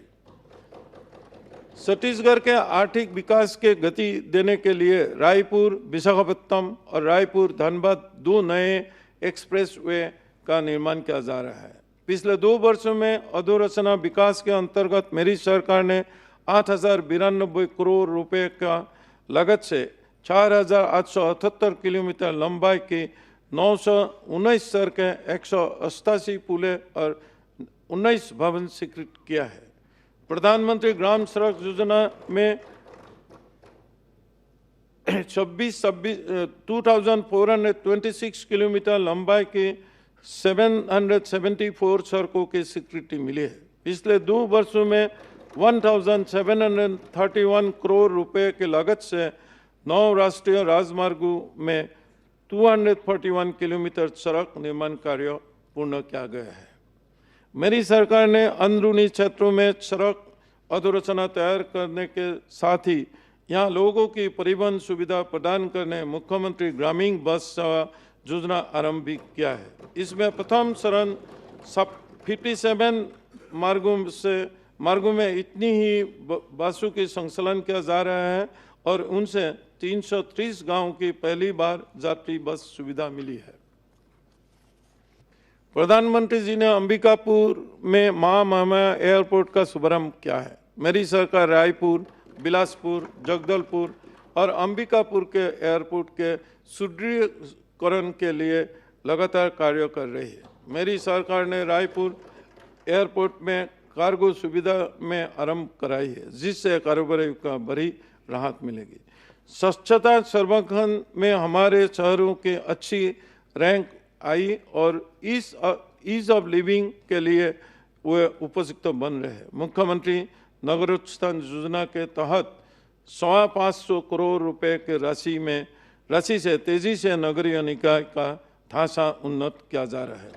छत्तीसगढ़ के आर्थिक विकास के गति देने के लिए रायपुर विशाखापट्टनम और रायपुर धनबाद 2 नए एक्सप्रेसवे का निर्माण किया जा रहा है। पिछले 2 वर्षों में अधोरचना विकास के अंतर्गत मेरी सरकार ने 8,092 करोड़ रुपए का लागत से 4,878 किलोमीटर लंबाई की 919 सड़कें, 188 पुलें और 19 भवन स्वीकृत किया है। प्रधानमंत्री ग्राम सड़क योजना में 2,426 किलोमीटर लंबाई की 774 सड़कों की स्वीकृति मिली है। पिछले 2 वर्षों में 1,731 करोड़ रुपए की लागत से 9 राष्ट्रीय राजमार्गों में 241 किलोमीटर सड़क निर्माण कार्य पूर्ण किया गया है। मेरी सरकार ने अंदरूनी क्षेत्रों में सड़क अधोरचना तैयार करने के साथ ही यहाँ लोगों की परिवहन सुविधा प्रदान करने मुख्यमंत्री ग्रामीण बस सेवा योजना आरंभ भी किया है। इसमें प्रथम चरण 57 मार्गों में इतनी ही बसों की संचालन किया जा रहा है और उनसे 330 गांवों की पहली बार यात्री बस सुविधा मिली है। प्रधानमंत्री जी ने अंबिकापुर में महामहिमा एयरपोर्ट का शुभारंभ किया है। मेरी सरकार रायपुर, बिलासपुर, जगदलपुर और अंबिकापुर के एयरपोर्ट के सुदृढ़ीकरण के लिए लगातार कार्य कर रही है। मेरी सरकार ने रायपुर एयरपोर्ट में कार्गो सुविधा में आरंभ कराई है, जिससे कारोबारियों का बड़ी राहत मिलेगी। स्वच्छता सर्वेक्षण में हमारे शहरों की अच्छी रैंक आई और ईज ऑफ लिविंग के लिए वे उपयुक्त बन रहे हैं। मुख्यमंत्री नगरोत्थान योजना के तहत 550 करोड़ रुपए के राशि से तेजी से नगरीय निकाय का ढांचा उन्नत किया जा रहा है।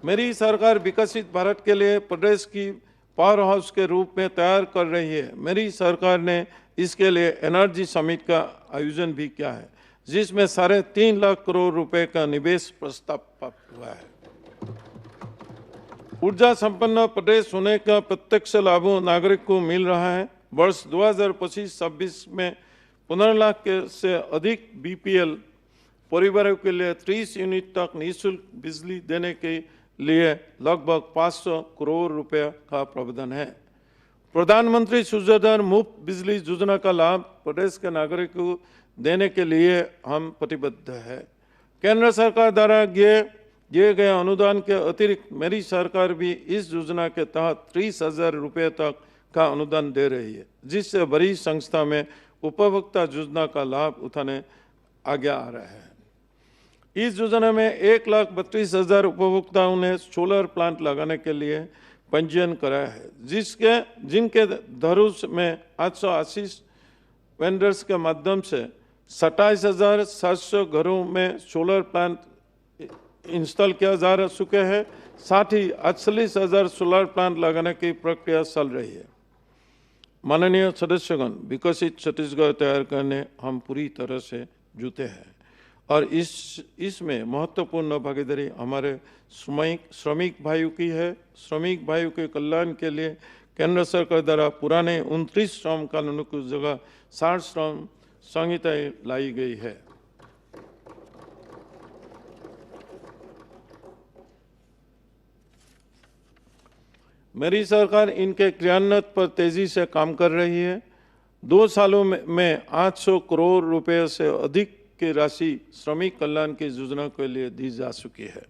मेरी सरकार विकसित भारत के लिए प्रदेश की पावर हाउस के रूप में तैयार कर रही है। मेरी सरकार ने इसके लिए एनर्जी समिट का आयोजन भी किया है, जिसमें 3.5 लाख करोड़ रुपए का निवेश प्रस्ताव प्राप्त हुआ है। ऊर्जा संपन्न प्रदेश होने का प्रत्यक्ष लाभ नागरिक को मिल रहा है। वर्ष 2025-26 में 15 लाख से अधिक बीपीएल परिवारों के लिए 30 यूनिट तक निःशुल्क बिजली देने के लिए लगभग 500 करोड़ रुपए का प्रावधान है। प्रधानमंत्री सूर्योदय मुफ्त बिजली योजना का लाभ प्रदेश के नागरिकों को देने के लिए हम प्रतिबद्ध है। केंद्र सरकार द्वारा दिए गए अनुदान के अतिरिक्त मेरी सरकार भी इस योजना के तहत 30,000 रुपये तक का अनुदान दे रही है, जिससे बड़ी संख्या में उपभोक्ता योजना का लाभ उठाने आगे आ रहा है। इस योजना में 1,32,000 उपभोक्ताओं ने सोलर प्लांट लगाने के लिए पंजीयन कराया है, जिनके धरुष में 880 वेंडर्स के माध्यम से 27,700 घरों में सोलर प्लांट इंस्टॉल किया जा चुके हैं। साथ ही 48,000 सोलर प्लांट लगाने की प्रक्रिया चल रही है। माननीय सदस्यगण, विकसित छत्तीसगढ़ तैयार करने हम पूरी तरह से जुटे हैं और इसमें महत्वपूर्ण भागीदारी हमारे श्रमिक भाइयों की है। श्रमिक भाइयों के कल्याण के लिए केंद्र सरकार द्वारा पुराने 29 श्रम कानूनों की जगह 60 श्रम संहिताएं लाई गई है। मेरी सरकार इनके क्रियान्वयन पर तेजी से काम कर रही है। 2 सालों में 800 करोड़ रुपए से अधिक की राशि श्रमिक कल्याण की योजना के लिए दी जा चुकी है।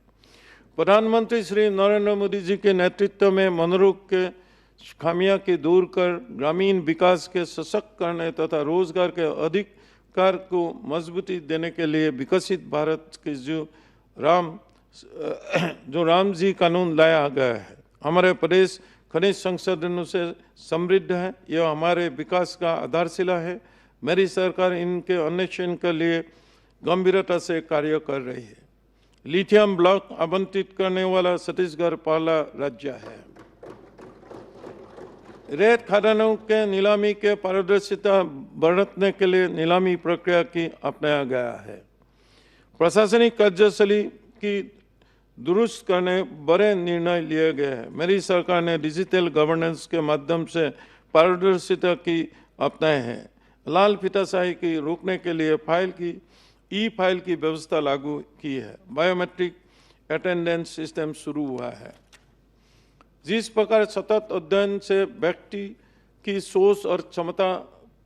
प्रधानमंत्री श्री नरेंद्र मोदी जी के नेतृत्व में मनोरोग के खामियां की दूर कर ग्रामीण विकास के सशक्त करने तथा रोजगार के अधिकार को मजबूती देने के लिए विकसित भारत के जो राम जी कानून लाया गया है। हमारे प्रदेश खनिज संसाधनों से समृद्ध है। यह हमारे विकास का आधारशिला है। मेरी सरकार इनके अन्वेषण के लिए गंभीरता से कार्य कर रही है। लिथियम ब्लॉक आवंटित करने वाला छत्तीसगढ़ पहला राज्य है। रेत खदानों के नीलामी के पारदर्शिता बढ़ाने के लिए नीलामी प्रक्रिया की अपनाया गया है। प्रशासनिक कार्यशैली की दुरुस्त करने बड़े निर्णय लिए गए हैं। मेरी सरकार ने डिजिटल गवर्नेंस के माध्यम से पारदर्शिता की अपनाए हैं। लाल फीताशाही की रोकने के लिए फाइल की व्यवस्था लागू की है। बायोमेट्रिक अटेंडेंस सिस्टम शुरू हुआ है। जिस प्रकार सतत अध्ययन से व्यक्ति की सोच और क्षमता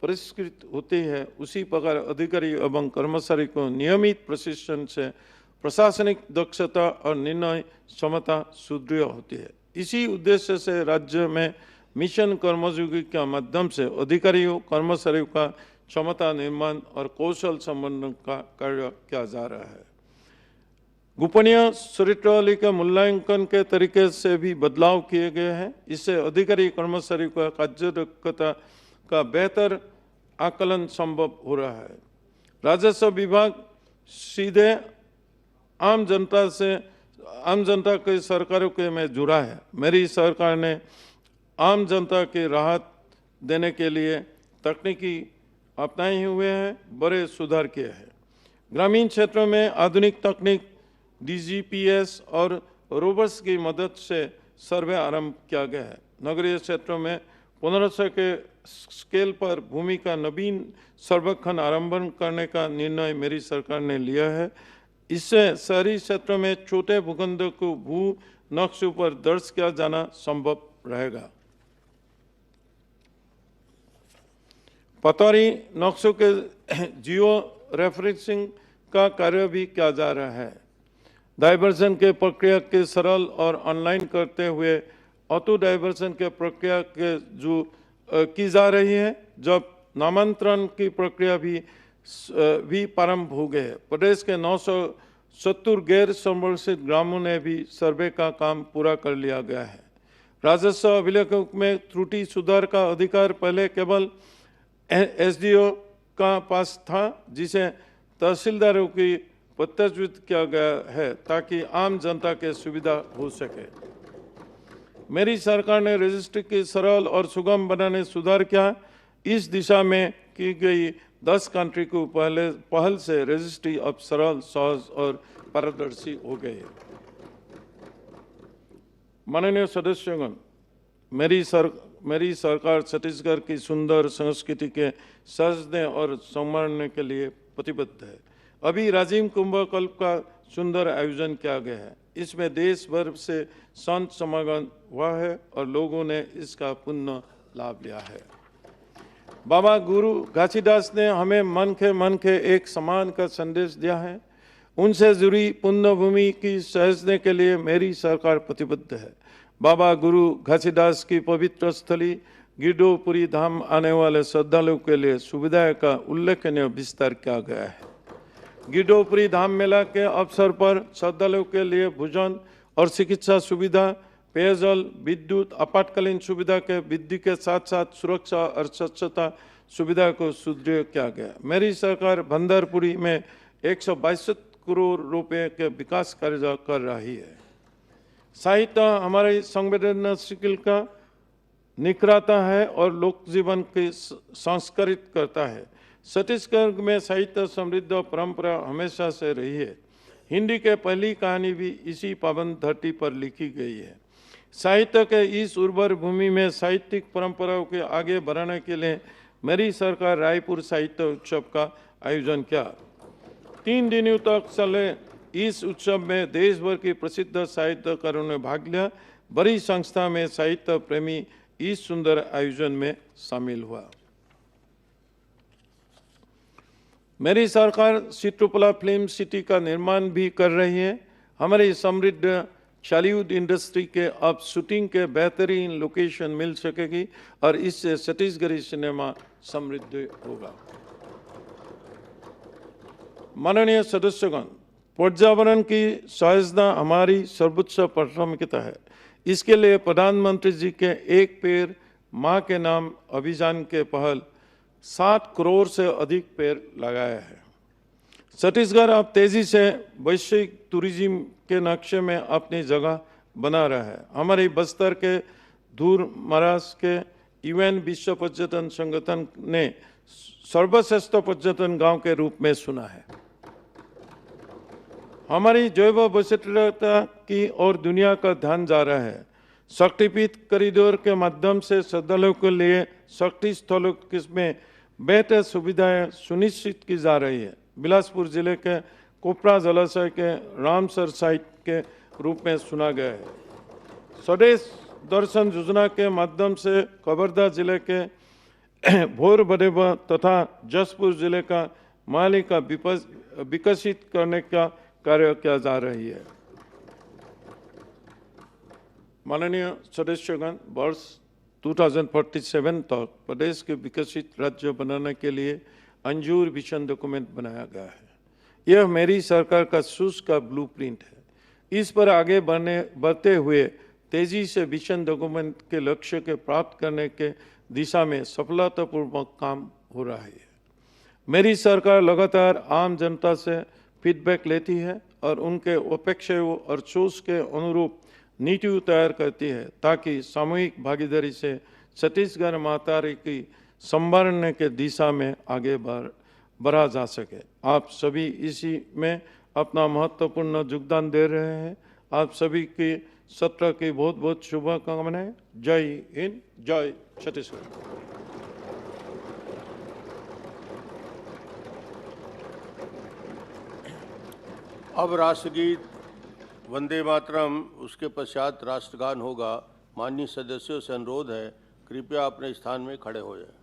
परिष्कृत होती है, उसी प्रकार अधिकारी एवं कर्मचारी को नियमित प्रशिक्षण से प्रशासनिक दक्षता और निर्णय क्षमता सुदृढ़ होती है। इसी उद्देश्य से राज्य में मिशन कर्मयोगी के माध्यम से अधिकारियों कर्मचारियों का क्षमता निर्माण और कौशल संवर्धन का कार्य किया जा रहा है। गोपनीय चरित्रावली के मूल्यांकन के तरीके से भी बदलाव किए गए हैं। इससे अधिकारी कर्मचारियों का कार्यदक्षता का बेहतर आकलन संभव हो रहा है। राजस्व विभाग सीधे आम जनता के सरकारों के में जुड़ा है। मेरी सरकार ने आम जनता की राहत देने के लिए तकनीकी अपनाए हुए हैं, बड़े सुधार किए हैं। ग्रामीण क्षेत्रों में आधुनिक तकनीक DGPS और रोबोट्स की मदद से सर्वे आरंभ किया गया है। नगरीय क्षेत्रों में 1500 के स्केल पर भूमि का नवीन सर्वेक्षण आरंभ करने का निर्णय मेरी सरकार ने लिया है। इससे शहरी क्षेत्रों में छोटे भूखंड को भू नक्शों पर दर्ज किया जाना संभव रहेगा। पटवारी नक्शों के जियो रेफरेंसिंग का कार्य भी किया जा रहा है। डाइवर्जन के प्रक्रिया के सरल और ऑनलाइन करते हुए ऑटो डाइवर्जन के प्रक्रिया के जो की जा रही है, जब नामांतरण की प्रक्रिया भी प्रारंभ हो गए। प्रदेश के 970 गैर संरक्षित ग्रामों ने भी सर्वे का काम पूरा कर लिया गया है। राजस्व अभिलेखों में त्रुटि सुधार का अधिकार पहले केवल SDO का पास था, जिसे तहसीलदारों की प्रत्याशित किया गया है ताकि आम जनता के सुविधा हो सके। मेरी सरकार ने रजिस्ट्री की सरल और सुगम बनाने सुधार किया। इस दिशा में की गई 10 कंट्री को पहल से रजिस्ट्री अब सरल, सहज और पारदर्शी हो गई है। माननीय सदस्यगण, मेरी सरकार छत्तीसगढ़ की सुंदर संस्कृति के सजने और संवारने के लिए प्रतिबद्ध है। अभी राजीव कुंभ कल्प का सुंदर आयोजन किया गया है। इसमें देश भर से संत समागम हुआ है और लोगों ने इसका पुण्य लाभ लिया है। बाबा गुरु घासीदास ने हमें मन के एक समान का संदेश दिया है। उनसे जुड़ी पुण्य भूमि की सहेजने के लिए मेरी सरकार प्रतिबद्ध है। बाबा गुरु घासीदास की पवित्र स्थली गिरडोपुरी धाम आने वाले श्रद्धालुओं के लिए सुविधा का उल्लेखनीय विस्तार किया गया है। गिरडोपुरी धाम मेला के अवसर पर श्रद्धालुओं के लिए भोजन और चिकित्सा सुविधा, पेयजल, विद्युत, आपातकालीन सुविधा के वृद्धि के साथ साथ सुरक्षा और स्वच्छता सुविधा को सुदृढ़ किया गया। मेरी सरकार भंडारपुरी में 162 करोड़ रुपए के विकास कार्य कर रही है। साहित्य हमारे संवेदनशील का निखराता है और लोक जीवन के संस्कारित करता है। छत्तीसगढ़ में साहित्य समृद्ध परंपरा हमेशा से रही है। हिंदी के पहली कहानी भी इसी पावन धरती पर लिखी गई है। साहित्य के इस उर्वर भूमि में साहित्यिक परंपराओं के आगे बढ़ाने के लिए मेरी सरकार रायपुर साहित्य उत्सव का आयोजन किया। 3 दिनों तक चले इस उत्सव में देश भर के प्रसिद्ध साहित्यकारों ने भाग लिया। बड़ी संख्या में साहित्य प्रेमी इस सुंदर आयोजन में शामिल हुआ। मेरी सरकार चित्रकला फिल्म सिटी का निर्माण भी कर रही है। हमारी समृद्ध बॉलीवुड इंडस्ट्री के अब शूटिंग के बेहतरीन लोकेशन मिल सकेगी और इससे छत्तीसगढ़ी सिनेमा समृद्ध होगा। माननीय सदस्यगण, पर्यावरण की संरक्षण हमारी सर्वोच्च प्राथमिकता है। इसके लिए प्रधानमंत्री जी के एक पेड़ मां के नाम अभियान के पहल 7 करोड़ से अधिक पेड़ लगाए हैं। छत्तीसगढ़ अब तेजी से वैश्विक टूरिज्म के नक्शे में अपनी जगह बना रहा है। हमारे बस्तर के दूर महाराष्ट्र के यूएन विश्व पर्यटन संगठन ने सर्वश्रेष्ठ पर्यटन गांव के रूप में सुना है। हमारी जैव वैचित्रता की ओर दुनिया का ध्यान जा रहा है। शक्तिपीठ कॉरिडोर के माध्यम से श्रद्धालुओं के लिए शक्ति स्थलों में बेहतर सुविधाएं सुनिश्चित की जा रही है। बिलासपुर जिले के कोपरा जलाशय के रामसर साइट के रूप में सुना गया है। स्वदेश दर्शन योजना के माध्यम से कवर्धा जिले के भोरबदेवा तथा जसपुर जिले का माली का विकसित करने का कार्य किया जा रही है। माननीय सदस्यगण, वर्ष 2047 तक प्रदेश के विकसित राज्य बनाने के लिए अंजूर विजन डॉक्यूमेंट बनाया गया है। यह मेरी सरकार का सूझ का ब्लूप्रिंट है। इस पर आगे बढ़ते हुए तेजी से विजन डॉक्यूमेंट के लक्ष्य के प्राप्त करने के दिशा में सफलतापूर्वक काम हो रहा है। मेरी सरकार लगातार आम जनता से फीडबैक लेती है और उनके अपेक्षाओं और सोच के अनुरूप नीति तैयार करती है ताकि सामूहिक भागीदारी से छत्तीसगढ़ महातारी की संभालने के दिशा में आगे बढ़ा जा सके। आप सभी इसी में अपना महत्वपूर्ण योगदान दे रहे हैं। आप सभी की सत्र की बहुत बहुत शुभकामनाएं। जय हिंद, जय छत्तीसगढ़। अब राष्ट्रगीत वंदे मातरम, उसके पश्चात राष्ट्रगान होगा। माननीय सदस्यों से अनुरोध है, कृपया अपने स्थान में खड़े हो जाएं।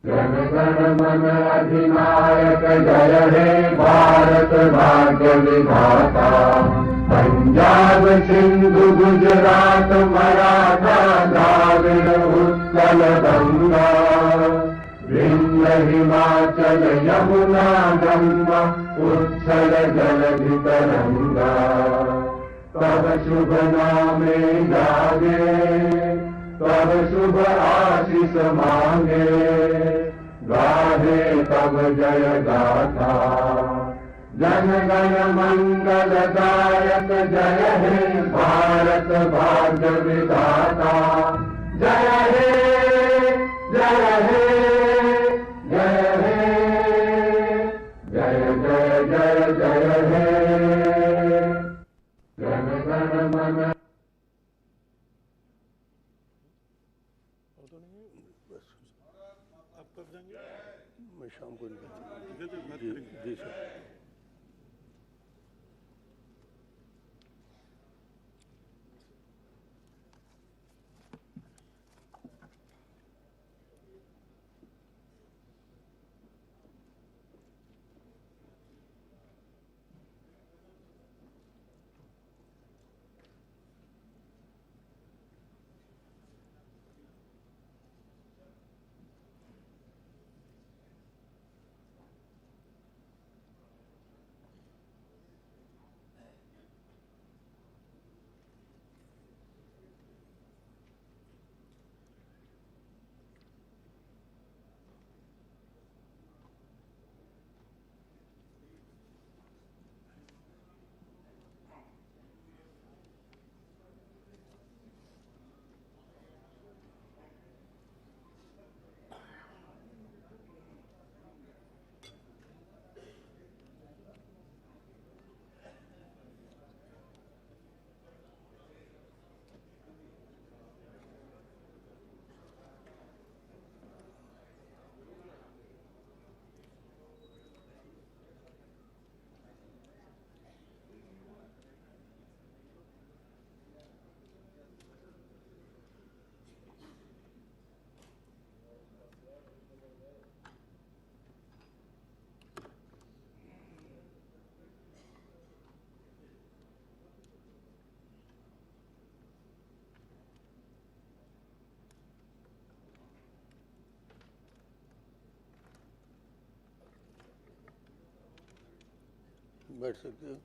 जन गण मन अधिनायक जय हे भारत भाग्य विधाता। पंजाब सिंधु गुजरात मराठा द्राविड़ उत्कल गंगा। विंध्य हिमाचल यमुना गंगा उच्छल जलधि तरंगा। तब शुभ नामे जागे तब शुभ आशीष मांगे। गाहे तब जय गाथा जन गण मंगल दायक जय हे भारत भाग्य विधाता। जय हे जय हे जय हे जय जय जय जय हे। जन गण मन मैं शाम को जी सर। बैठ सकते हो।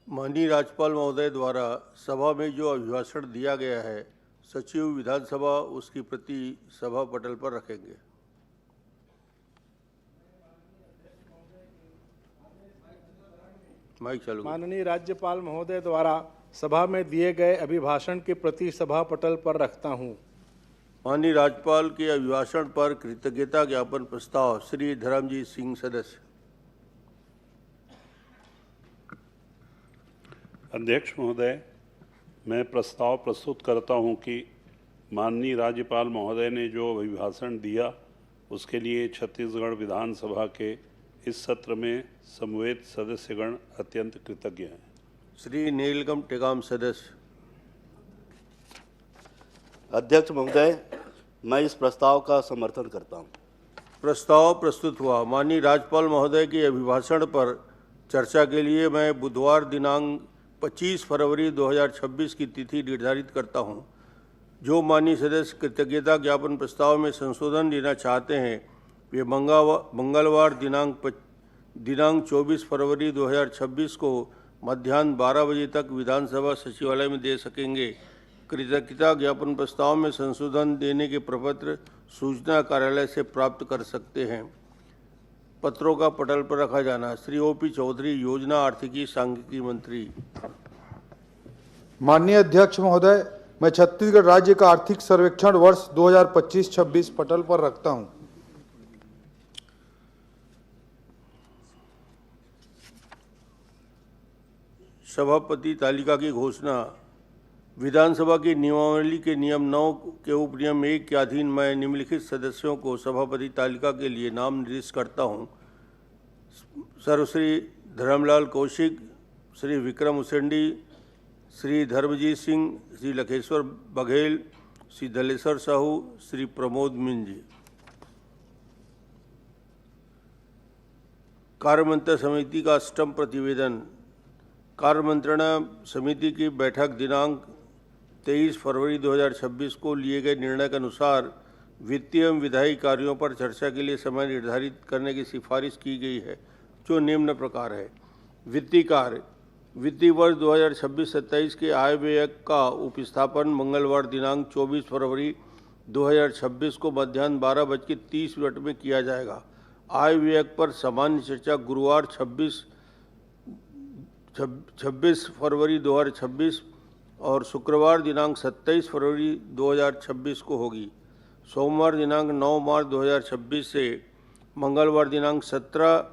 माननीय राज्यपाल महोदय द्वारा सभा में जो अभिभाषण दिया गया है, सचिव विधानसभा उसकी प्रति सभा पटल पर रखेंगे। माइक चालू। माननीय राज्यपाल महोदय द्वारा सभा में दिए गए अभिभाषण की प्रति सभा पटल पर रखता हूँ। माननीय राज्यपाल के अभिभाषण पर कृतज्ञता ज्ञापन प्रस्ताव श्री धर्मजीत सिंह सदस्य। अध्यक्ष महोदय, मैं प्रस्ताव प्रस्तुत करता हूं कि माननीय राज्यपाल महोदय ने जो अभिभाषण दिया उसके लिए छत्तीसगढ़ विधानसभा के इस सत्र में समवेत सदस्यगण अत्यंत कृतज्ञ हैं। श्री नीलकंठ टेकाम सदस्य। अध्यक्ष महोदय, मैं इस प्रस्ताव का समर्थन करता हूं। प्रस्ताव प्रस्तुत हुआ। माननीय राज्यपाल महोदय के अभिभाषण पर चर्चा के लिए मैं बुधवार दिनांक 25 फरवरी 2026 की तिथि निर्धारित करता हूं। जो माननीय सदस्य कृतज्ञता ज्ञापन प्रस्ताव में संशोधन लेना चाहते हैं वे मंगलवार दिनांक 24 फरवरी 2026 को मध्याह्न 12 बजे तक विधानसभा सचिवालय में दे सकेंगे। कृतज्ञता ज्ञापन प्रस्ताव में संशोधन देने के प्रपत्र सूचना कार्यालय से प्राप्त कर सकते हैं। पत्रों का पटल पर रखा जाना। श्री ओपी चौधरी, योजना आर्थिकी सांख्यिकी मंत्री। माननीय अध्यक्ष महोदय, मैं छत्तीसगढ़ राज्य का आर्थिक सर्वेक्षण वर्ष 2025-26 पटल पर रखता हूं। सभापति तालिका की घोषणा। विधानसभा की नियमावली के नियम 9 के उपनियम 1 के अधीन मैं निम्नलिखित सदस्यों को सभापति तालिका के लिए नाम निर्दिष्ट करता हूं। सर्वश्री धर्मलाल कौशिक, श्री विक्रम उसेंडी, श्री धर्मजीत सिंह, श्री लखेश्वर बघेल, श्री दलेश्वर साहू, श्री प्रमोद मिंज। कार्यमंत्रणा समिति का अष्टम प्रतिवेदन। कार्यमंत्रणा समिति की बैठक दिनांक 23 फरवरी 2026 को लिए गए निर्णय के अनुसार वित्तीय एवं विधायी कार्यों पर चर्चा के लिए समय निर्धारित करने की सिफारिश की गई है, जो निम्न प्रकार है। वित्तीय कार्य। वित्तीय वर्ष 2026-27 के आय व्यय का उपस्थापन मंगलवार दिनांक 24 फरवरी 2026 को मध्याह्न 12:30 में किया जाएगा। आय व्यय पर सामान्य चर्चा गुरुवार 26 फरवरी 2026 और शुक्रवार दिनांक 27 फरवरी 2026 को होगी। सोमवार दिनांक 9 मार्च 2026 से मंगलवार दिनांक 17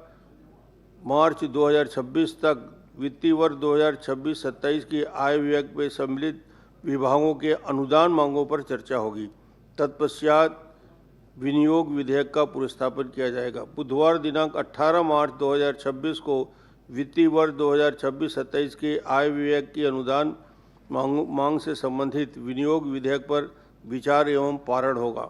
मार्च 2026 तक वित्तीय वर्ष 2026-27 की आय व्यय में सम्मिलित विभागों के अनुदान मांगों पर चर्चा होगी। तत्पश्चात विनियोग विधेयक का पुरस्तापन किया जाएगा। बुधवार दिनांक 18 मार्च 2026 को वित्तीय वर्ष 2026-27 के आय व्यय की अनुदान मांग से संबंधित विनियोग विधेयक पर विचार एवं पारण होगा।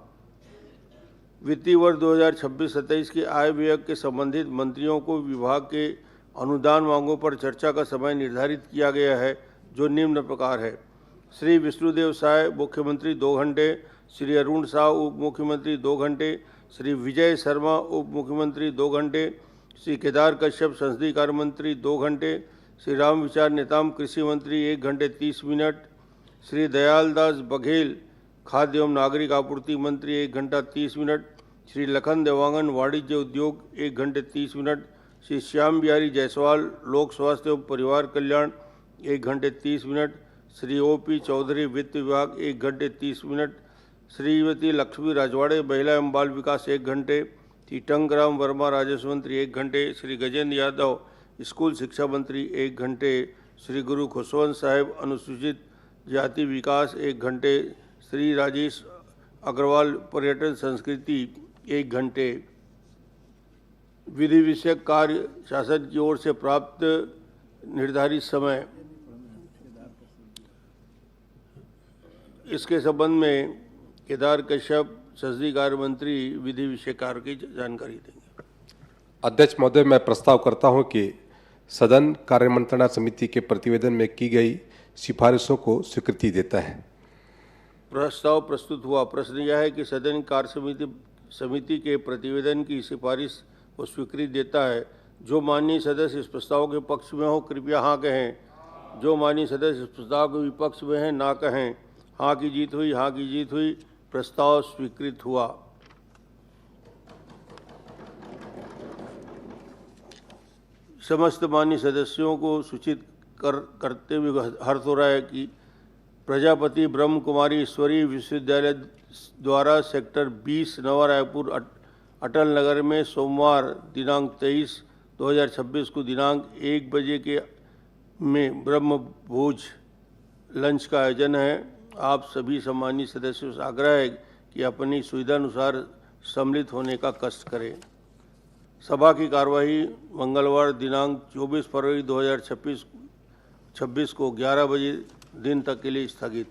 वित्तीय वर्ष 2026-27 के आय व्यय के संबंधित मंत्रियों को विभाग के अनुदान मांगों पर चर्चा का समय निर्धारित किया गया है, जो निम्न प्रकार है। श्री विष्णुदेव साय, मुख्यमंत्री 2 घंटे, श्री अरुण शाह, उप मुख्यमंत्री 2 घंटे, श्री विजय शर्मा, उप मुख्यमंत्री 2 घंटे, श्री केदार कश्यप, संसदीय कार्य मंत्री 2 घंटे, श्री रामविचार नेताम, कृषि मंत्री 1 घंटे 30 मिनट, श्री दयालदास बघेल, खाद्य एवं नागरिक आपूर्ति मंत्री 1 घंटा 30 मिनट, श्री लखन देवांगन, वाणिज्य उद्योग 1 घंटे 30 मिनट, श्री श्याम बिहारी जायसवाल, लोक स्वास्थ्य एवं परिवार कल्याण 1 घंटे 30 मिनट, श्री ओपी चौधरी, वित्त विभाग 1 घंटे 30 मिनट, श्रीमती लक्ष्मी राजवाड़े, महिला एवं बाल विकास 1 घंटे, श्री टंकराम वर्मा, राजस्व मंत्री 1 घंटे, श्री गजेंद्र यादव, स्कूल शिक्षा मंत्री 1 घंटे, श्री गुरु खुशवंत साहेब, अनुसूचित जाति विकास 1 घंटे, श्री राजेश अग्रवाल, पर्यटन संस्कृति 1 घंटे। विधि विषयक कार्य शासन की ओर से प्राप्त निर्धारित समय। इसके संबंध में केदार कश्यप, संसदीय कार्य मंत्री, विधि विषय कार्य की जानकारी देंगे। अध्यक्ष महोदय, मैं प्रस्ताव करता हूं कि सदन कार्यमंत्रणा समिति के प्रतिवेदन में की गई सिफारिशों को स्वीकृति देता है। प्रस्ताव प्रस्तुत हुआ। प्रश्न यह है कि सदन कार्य समिति के प्रतिवेदन की सिफारिश को स्वीकृति देता है। जो माननीय सदस्य इस प्रस्ताव के पक्ष में हो कृपया हाँ कहें। जो माननीय सदस्य इस प्रस्ताव के विपक्ष में हैं ना कहें। हाँ की जीत हुई, हाँ की जीत हुई। प्रस्ताव स्वीकृत हुआ। समस्त माननीय सदस्यों को सूचित करते हुए हर्ष हो रहा है कि प्रजापति ब्रह्म कुमारी ईश्वरी विश्वविद्यालय द्वारा सेक्टर 20 नवा रायपुर अटल नगर में सोमवार दिनांक 23/2026 को दिनांक 1 बजे में ब्रह्म भोज लंच का आयोजन है। आप सभी सम्मानित सदस्यों से आग्रह है कि अपनी सुविधानुसार सम्मिलित होने का कष्ट करें। सभा की कार्यवाही मंगलवार दिनांक 24 फरवरी 2026 को 11 बजे दिन तक के लिए स्थगित।